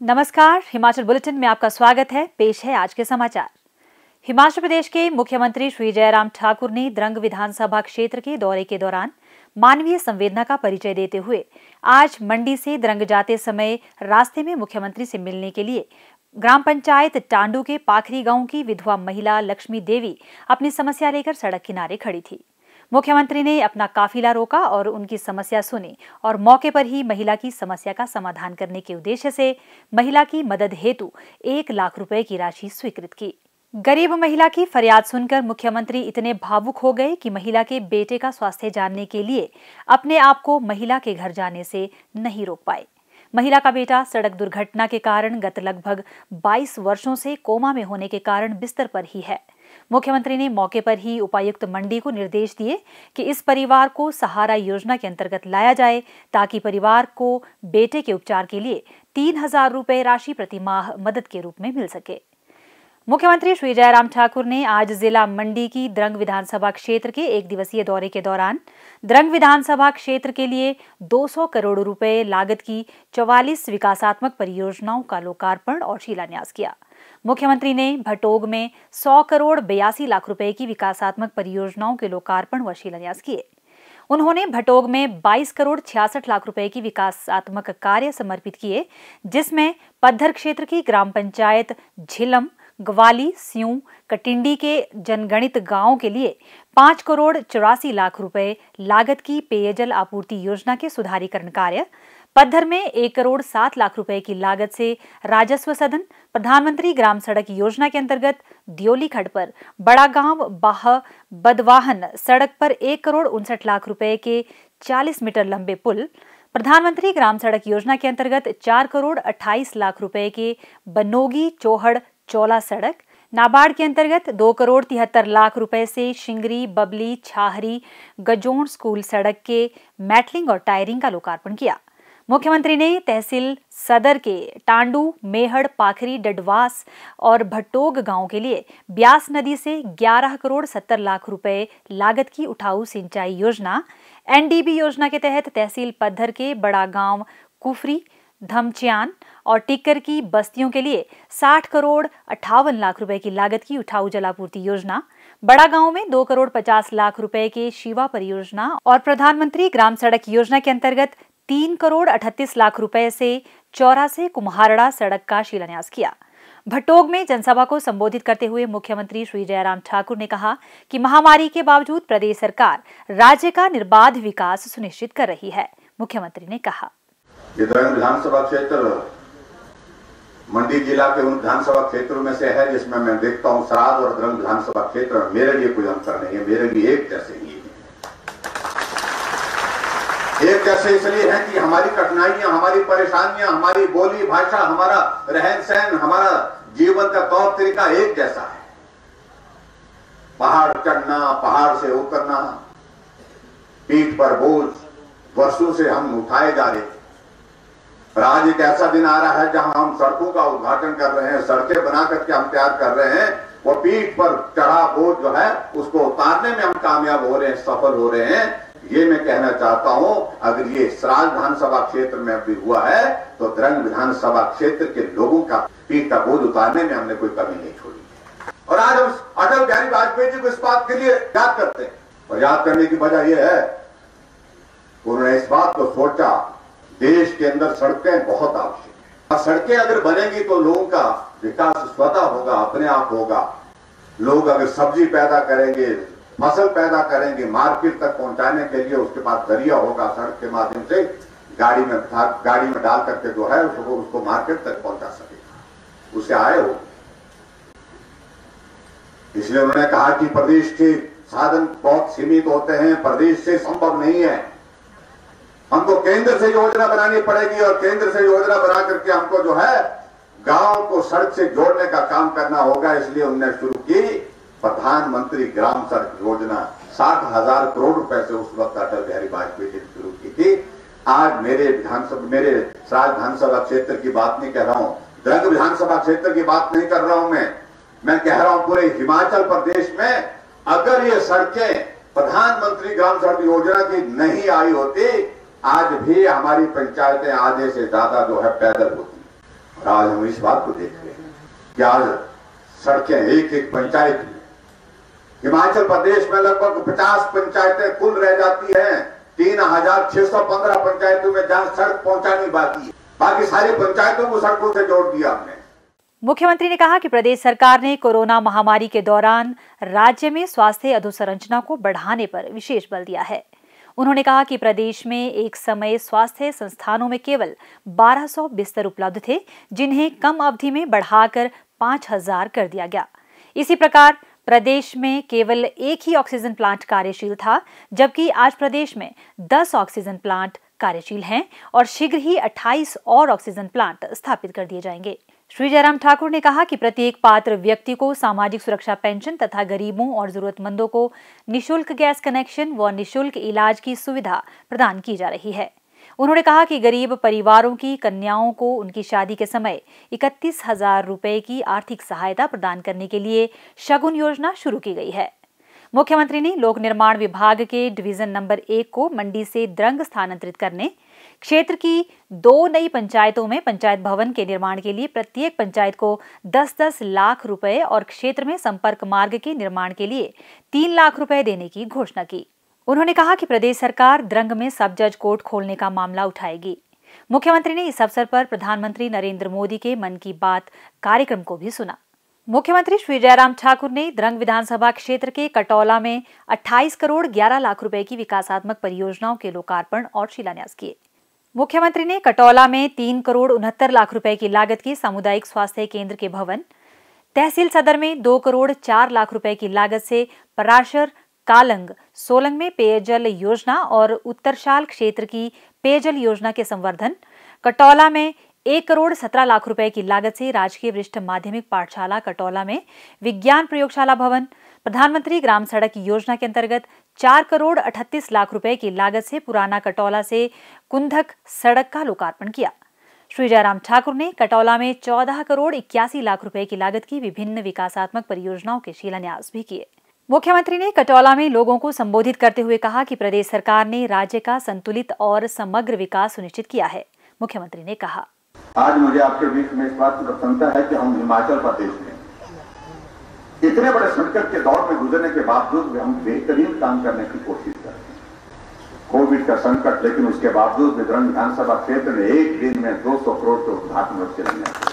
नमस्कार, हिमाचल बुलेटिन में आपका स्वागत है। पेश है आज के समाचार। हिमाचल प्रदेश के मुख्यमंत्री श्री जयराम ठाकुर ने द्रंग विधानसभा क्षेत्र के दौरे के दौरान मानवीय संवेदना का परिचय देते हुए आज मंडी से द्रंग जाते समय रास्ते में मुख्यमंत्री से मिलने के लिए ग्राम पंचायत टांडू के पाखरी गांव की विधवा महिला लक्ष्मी देवी अपनी समस्या लेकर सड़क किनारे खड़ी थी। मुख्यमंत्री ने अपना काफिला रोका और उनकी समस्या सुनी और मौके पर ही महिला की समस्या का समाधान करने के उद्देश्य से महिला की मदद हेतु 1 लाख रुपए की राशि स्वीकृत की। गरीब महिला की फरियाद सुनकर मुख्यमंत्री इतने भावुक हो गए कि महिला के बेटे का स्वास्थ्य जानने के लिए अपने आप को महिला के घर जाने से नहीं रोक पाए। महिला का बेटा सड़क दुर्घटना के कारण गत लगभग 22 वर्षों से कोमा में होने के कारण बिस्तर पर ही है। मुख्यमंत्री ने मौके पर ही उपायुक्त मंडी को निर्देश दिए कि इस परिवार को सहारा योजना के अंतर्गत लाया जाए ताकि परिवार को बेटे के उपचार के लिए 3,000 रुपए राशि प्रति माह मदद के रूप में मिल सके। मुख्यमंत्री श्री जयराम ठाकुर ने आज जिला मंडी की द्रंग विधानसभा क्षेत्र के 1 दिवसीय दौरे के दौरान द्रंग विधानसभा क्षेत्र के लिए 200 करोड़ रुपए लागत की 44 विकासात्मक परियोजनाओं का लोकार्पण और शिलान्यास किया। मुख्यमंत्री ने भटोग में 100 करोड़ 82 लाख रुपए की विकासात्मक परियोजनाओं के लोकार्पण व शिलान्यास किए। उन्होंने भटोग में 22 करोड़ 66 लाख रुपए की विकासात्मक कार्य समर्पित किए, जिसमें पद्धर क्षेत्र की ग्राम पंचायत झिलम, ग्वाली, स्यूं, कटिंडी के जनगणित गांवों के लिए 5 करोड़ 84 लाख रुपए लागत की पेयजल आपूर्ति योजना के सुधारीकरण कार्य, पद्धर में 1 करोड़ 7 लाख रुपए की लागत से राजस्व सदन, प्रधानमंत्री ग्राम सड़क योजना के अंतर्गत दियोली खड़ पर बड़ा गांव बाह बदवाहन सड़क पर 1 करोड़ 59 लाख रुपए के 40 मीटर लंबे पुल, प्रधानमंत्री ग्राम सड़क योजना के अंतर्गत 4 करोड़ 28 लाख रुपए के बनोगी चौहड़ चौला सड़क, नाबार्ड के अंतर्गत 2 करोड़ 73 लाख रुपए से शिंगरी बबली छाहरी गजोन स्कूल सड़क के मैटलिंग और टायरिंग का लोकार्पण किया। मुख्यमंत्री ने तहसील सदर के टांडू, मेहड़, पाखरी, डडवास और भटोग गांव के लिए ब्यास नदी से 11 करोड़ 70 लाख रुपए लागत की उठाऊ सिंचाई योजना, एनडीबी योजना के तहत तहसील पद्धर के बड़ा गांव कुफरी, धमचियान और टिक्कर की बस्तियों के लिए 60 करोड़ 58 लाख रुपए की लागत की उठाऊ जलापूर्ति योजना, बड़ा गांव में 2 करोड़ 50 लाख रुपए के शिवा परियोजना और प्रधानमंत्री ग्राम सड़क योजना के अंतर्गत 3 करोड़ 38 लाख रुपए से चौरा से कुम्हारड़ा सड़क का शिलान्यास किया। भटोग में जनसभा को संबोधित करते हुए मुख्यमंत्री श्री जयराम ठाकुर ने कहा कि महामारी के बावजूद प्रदेश सरकार राज्य का निर्बाध विकास सुनिश्चित कर रही है। मुख्यमंत्री ने कहा, ये द्रंग विधानसभा क्षेत्र मंडी जिला के उन विधानसभा क्षेत्रों में से है जिसमें मैं देखता हूं सराद और द्रंग विधानसभा क्षेत्र मेरे लिए कोई अंतर नहीं है, मेरे लिए एक जैसे ही है। एक जैसे इसलिए है कि हमारी कठिनाइयां, हमारी परेशानियां, हमारी बोली भाषा, हमारा रहन सहन, हमारा जीवन का तौर तरीका एक जैसा है। पहाड़ चढ़ना, पहाड़ से उतरना, पीठ पर बोझ वर्षों से हम उठाए जा रहे थे। और आज एक ऐसा दिन आ रहा है जहां हम सड़कों का उद्घाटन कर रहे हैं, सड़कें बना करके हम तैयार कर रहे हैं। वो पीठ पर चढ़ा बोझ जो है उसको उतारने में हम कामयाब हो रहे हैं, सफल हो रहे हैं। ये मैं कहना चाहता हूं, अगर ये सराज विधानसभा क्षेत्र में भी हुआ है तो द्रंग विधानसभा क्षेत्र के लोगों का पीठ का बोझ उतारने में हमने कोई कमी नहीं छोड़ी। और आज हम अटल बिहारी वाजपेयी जी को इस बात के लिए याद करते हैं। और याद करने की वजह यह है उन्होंने इस बात को सोचा, देश के अंदर सड़कें बहुत आवश्यक है। सड़कें अगर बनेंगी तो लोगों का विकास स्वतः होगा, अपने आप होगा। लोग अगर सब्जी पैदा करेंगे, फसल पैदा करेंगे, मार्केट तक पहुंचाने के लिए उसके पास जरिया होगा, सड़क के माध्यम से गाड़ी में डाल करके जो है उसको मार्केट तक पहुंचा सकेगा, उससे आय हो। इसलिए उन्होंने कहा कि प्रदेश के साधन बहुत सीमित होते हैं, प्रदेश से संभव नहीं है, हमको केंद्र से योजना बनानी पड़ेगी और केंद्र से योजना बना करके हमको जो है गांव को सड़क से जोड़ने का काम करना होगा। इसलिए उन्होंने शुरू की प्रधानमंत्री ग्राम सड़क योजना। 60,000 करोड़ रुपए से उस वक्त अटल बिहारी वाजपेयी जी ने शुरू की थी। आज मेरे सराज विधानसभा क्षेत्र की बात नहीं कह रहा हूं, द्रंग विधानसभा क्षेत्र की बात नहीं कर रहा हूं, मैं कह रहा हूं पूरे हिमाचल प्रदेश में अगर ये सड़कें प्रधानमंत्री ग्राम सड़क योजना की नहीं आई होती, आज भी हमारी पंचायतें आधे से ज्यादा जो है पैदल होती। आज हम इस बात को देख रहे हैं कि आज सड़कें एक एक पंचायत में, हिमाचल प्रदेश में लगभग 50 पंचायतें कुल रह जाती हैं। 3615 पंचायतों में जहां सड़क पहुंचानी बाकी है, बाकी सारी पंचायतों को सड़कों से जोड़ दिया हमने। मुख्यमंत्री ने कहा कि प्रदेश सरकार ने कोरोना महामारी के दौरान राज्य में स्वास्थ्य अधोसंरचना को बढ़ाने पर विशेष बल दिया है। उन्होंने कहा कि प्रदेश में एक समय स्वास्थ्य संस्थानों में केवल 1200 बिस्तर उपलब्ध थे, जिन्हें कम अवधि में बढ़ाकर 5000 कर दिया गया। इसी प्रकार प्रदेश में केवल एक ही ऑक्सीजन प्लांट कार्यशील था, जबकि आज प्रदेश में 10 ऑक्सीजन प्लांट कार्यशील हैं और शीघ्र ही 28 और ऑक्सीजन प्लांट स्थापित कर दिए जाएंगे। श्री जयराम ठाकुर ने कहा कि प्रत्येक पात्र व्यक्ति को सामाजिक सुरक्षा पेंशन तथा गरीबों और जरूरतमंदों को निशुल्क गैस कनेक्शन व निशुल्क इलाज की सुविधा प्रदान की जा रही है। उन्होंने कहा कि गरीब परिवारों की कन्याओं को उनकी शादी के समय 31,000 रुपए की आर्थिक सहायता प्रदान करने के लिए शगुन योजना शुरू की गई है। मुख्यमंत्री ने लोक निर्माण विभाग के डिवीजन नंबर 1 को मंडी से द्रंग स्थानांतरित करने, क्षेत्र की 2 नई पंचायतों में पंचायत भवन के निर्माण के लिए प्रत्येक पंचायत को 10-10 लाख रुपए और क्षेत्र में संपर्क मार्ग के निर्माण के लिए 3 लाख रुपए देने की घोषणा की। उन्होंने कहा कि प्रदेश सरकार द्रंग में सब जज कोर्ट खोलने का मामला उठाएगी। मुख्यमंत्री ने इस अवसर पर प्रधानमंत्री नरेंद्र मोदी के मन की बात कार्यक्रम को भी सुना। मुख्यमंत्री श्री जयराम ठाकुर ने द्रंग विधानसभा क्षेत्र के कटौला में 28 करोड़ 11 लाख रुपए की विकासात्मक परियोजनाओं के लोकार्पण और शिलान्यास किए। मुख्यमंत्री ने कटौला में 3 करोड़ 69 लाख रुपए की लागत की सामुदायिक स्वास्थ्य केंद्र के भवन, तहसील सदर में 2 करोड़ 4 लाख रुपए की लागत से पराशर, कालंग, सोलंग में पेयजल योजना और उत्तरशाल क्षेत्र की पेयजल योजना के संवर्धन, कटौला में 1 करोड़ 17 लाख रुपए की लागत से राजकीय वरिष्ठ माध्यमिक पाठशाला कटौला में विज्ञान प्रयोगशाला भवन, प्रधानमंत्री ग्राम सड़क योजना के अंतर्गत 4 करोड़ 38 लाख रुपए की लागत से पुराना कटौला से कुंधक सड़क का लोकार्पण किया। श्री जयराम ठाकुर ने कटौला में 14 करोड़ 81 लाख रुपए की लागत की विभिन्न विकासात्मक परियोजनाओं के शिलान्यास भी किए। मुख्यमंत्री ने कटौला में लोगों को संबोधित करते हुए कहा कि प्रदेश सरकार ने राज्य का संतुलित और समग्र विकास सुनिश्चित किया है। मुख्यमंत्री ने कहा, आज मुझे आपके बीच में इस बात की प्रसन्नता है कि हम हिमाचल प्रदेश में इतने बड़े संकट के दौर में गुजरने के बावजूद भी हम बेहतरीन काम करने की कोशिश कर रहे हैं। कोविड का संकट, लेकिन उसके बावजूद भी द्रंग विधानसभा क्षेत्र में एक दिन में 200 करोड़ के उद्घाटन और शिलान्यास।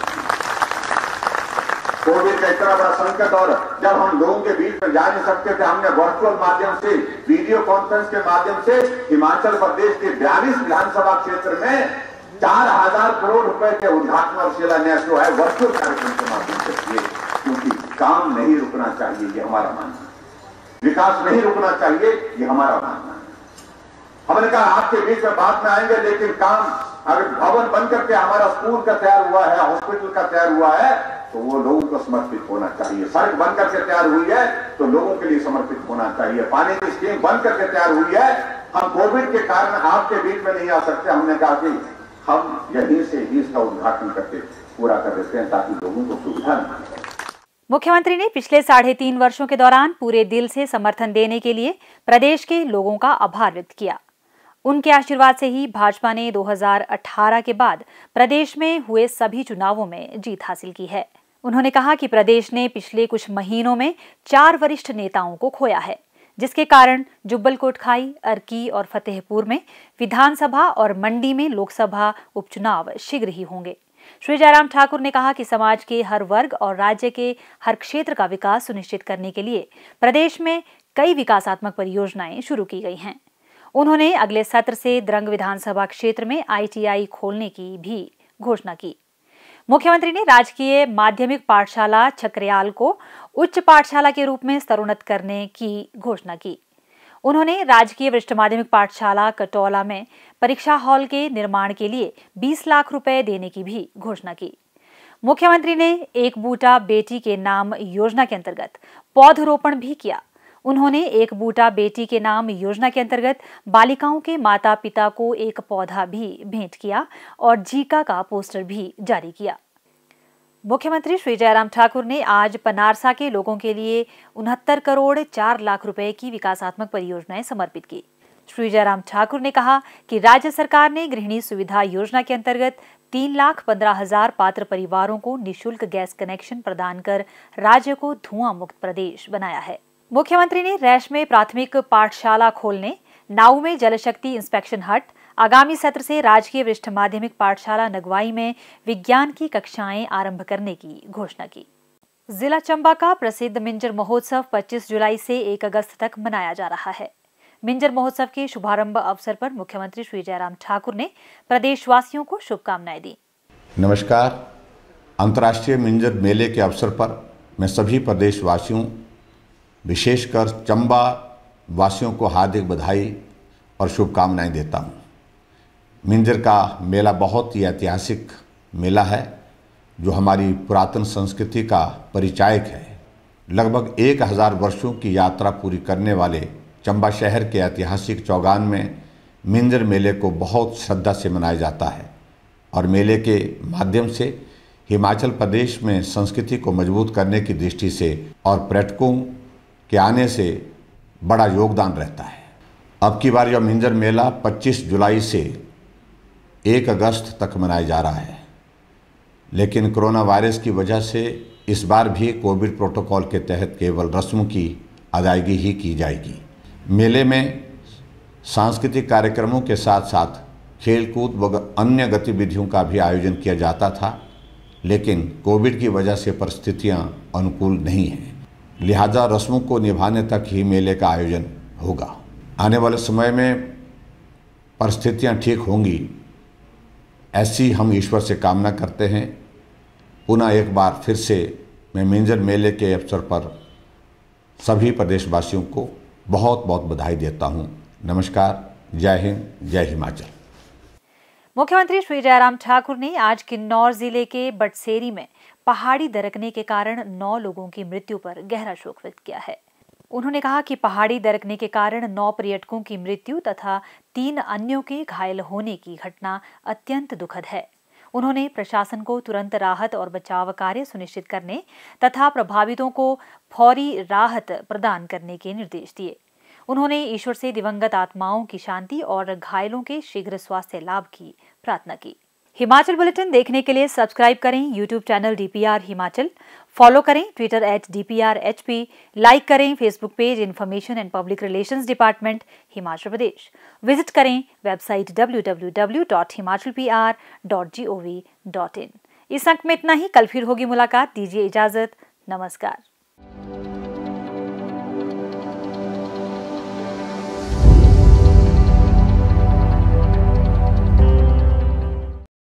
कोविड का इतना बड़ा संकट और जब हम लोगों के बीच में जा नहीं सकते थे, हमने वर्चुअल माध्यम से, वीडियो कॉन्फ्रेंस के माध्यम से हिमाचल प्रदेश के 42 विधानसभा क्षेत्र में 4000 करोड़ रुपए के उद्घाटन और शिलान्यास जो है वर्चुअल कार्यक्रम के माध्यम से किए, क्योंकि काम नहीं रुकना चाहिए, ये हमारा मानना है। विकास नहीं रुकना चाहिए, ये हमारा मानना है। हमने कहा आपके बीच में बात में आएंगे, लेकिन काम अगर भवन बनकर के हमारा स्कूल का तैयार हुआ है, हॉस्पिटल का तैयार हुआ है, तो वो लोगों को समर्पित होना चाहिए। सड़क बनकर के तैयार हुई है तो लोगों के लिए समर्पित होना चाहिए। पानी की स्कीम बनकर के तैयार हुई है, हम कोविड के कारण आपके बीच में नहीं आ सकते, हमने कहा कि हम यहीं से ही इसका उद्घाटन करके पूरा कर देते हैं ताकि लोगों को सुविधा मिले। मुख्यमंत्री ने पिछले 3.5 वर्षों के दौरान पूरे दिल से समर्थन देने के लिए प्रदेश के लोगों का आभार व्यक्त किया। उनके आशीर्वाद से ही भाजपा ने 2018 के बाद प्रदेश में हुए सभी चुनावों में जीत हासिल की है। उन्होंने कहा कि प्रदेश ने पिछले कुछ महीनों में 4 वरिष्ठ नेताओं को खोया है, जिसके कारण जुब्बल कोटखाई, अर्की और फतेहपुर में विधानसभा और मंडी में लोकसभा उपचुनाव शीघ्र ही होंगे। श्री जयराम ठाकुर ने कहा कि समाज के हर वर्ग और राज्य के हर क्षेत्र का विकास सुनिश्चित करने के लिए प्रदेश में कई विकासात्मक परियोजनाएं शुरू की गई हैं। उन्होंने अगले सत्र से द्रंग विधानसभा क्षेत्र में ITI खोलने की भी घोषणा की। मुख्यमंत्री ने राजकीय माध्यमिक पाठशाला छकरयाल को उच्च पाठशाला के रूप में स्तरोन्नत करने की घोषणा की। उन्होंने राजकीय वरिष्ठ माध्यमिक पाठशाला कटौला में परीक्षा हॉल के निर्माण के लिए 20 लाख रुपए देने की भी घोषणा की। मुख्यमंत्री ने एक बूटा बेटी के नाम योजना के अंतर्गत पौधरोपण भी किया। उन्होंने एक बूटा बेटी के नाम योजना के अंतर्गत बालिकाओं के माता पिता को एक पौधा भी भेंट किया और जीका का पोस्टर भी जारी किया। मुख्यमंत्री श्री जयराम ठाकुर ने आज पनारसा के लोगों के लिए 69 करोड़ 4 लाख रुपए की विकासात्मक परियोजनाएं समर्पित की। श्री जयराम ठाकुर ने कहा कि राज्य सरकार ने गृहिणी सुविधा योजना के अंतर्गत 3,15,000 पात्र परिवारों को निःशुल्क गैस कनेक्शन प्रदान कर राज्य को धुआं मुक्त प्रदेश बनाया है। मुख्यमंत्री ने रैश में प्राथमिक पाठशाला खोलने, नाऊ में जलशक्ति इंस्पेक्शन हट, आगामी सत्र से राजकीय वरिष्ठ माध्यमिक पाठशाला नगवाई में विज्ञान की कक्षाएं आरंभ करने की घोषणा की। जिला चंबा का प्रसिद्ध मिंजर महोत्सव 25 जुलाई से 1 अगस्त तक मनाया जा रहा है। मिंजर महोत्सव के शुभारंभ अवसर पर मुख्यमंत्री श्री जयराम ठाकुर ने प्रदेशवासियों को शुभकामनाएं दी। नमस्कार। अंतर्राष्ट्रीय मिंजर मेले के अवसर पर मैं सभी प्रदेशवासियों, विशेषकर चंबा वासियों को हार्दिक बधाई और शुभकामनाएं देता हूं। मिंजर का मेला बहुत ही ऐतिहासिक मेला है जो हमारी पुरातन संस्कृति का परिचायक है। लगभग 1000 वर्षों की यात्रा पूरी करने वाले चंबा शहर के ऐतिहासिक चौगान में मिंजर मेले को बहुत श्रद्धा से मनाया जाता है और मेले के माध्यम से हिमाचल प्रदेश में संस्कृति को मजबूत करने की दृष्टि से और पर्यटकों के आने से बड़ा योगदान रहता है। अब की बार यह मिंजर मेला 25 जुलाई से 1 अगस्त तक मनाया जा रहा है, लेकिन कोरोना वायरस की वजह से इस बार भी कोविड प्रोटोकॉल के तहत केवल रस्मों की अदायगी ही की जाएगी। मेले में सांस्कृतिक कार्यक्रमों के साथ साथ खेलकूद व अन्य गतिविधियों का भी आयोजन किया जाता था, लेकिन कोविड की वजह से परिस्थितियां अनुकूल नहीं हैं, लिहाजा रस्मों को निभाने तक ही मेले का आयोजन होगा। आने वाले समय में परिस्थितियां ठीक होंगी, ऐसी हम ईश्वर से कामना करते हैं। पुनः एक बार फिर से मैं मिंजर मेले के अवसर पर सभी प्रदेशवासियों को बहुत बहुत बधाई देता हूं। नमस्कार, जय हिंद, जय हिमाचल। मुख्यमंत्री श्री जयराम ठाकुर ने आज किन्नौर जिले के बटसेरी में पहाड़ी दरकने के कारण 9 लोगों की मृत्यु पर गहरा शोक व्यक्त किया है। उन्होंने कहा कि पहाड़ी दरकने के कारण 9 पर्यटकों की मृत्यु तथा 3 अन्यों के घायल होने की घटना अत्यंत दुखद है। उन्होंने प्रशासन को तुरंत राहत और बचाव कार्य सुनिश्चित करने तथा प्रभावितों को फौरी राहत प्रदान करने के निर्देश दिए। उन्होंने ईश्वर से दिवंगत आत्माओं की शांति और घायलों के शीघ्र स्वास्थ्य लाभ की प्रार्थना की। हिमाचल बुलेटिन देखने के लिए सब्सक्राइब करें YouTube channel DPR Himachal, follow करें ट्विटर @DPRHP, लाइक करें Facebook page information and public relations department Himachal Pradesh, visit करें वेबसाइट www.himachalpr.gov.in। इस अंक में इतना ही। कल फिर होगी मुलाकात। दीजिए इजाजत। नमस्कार।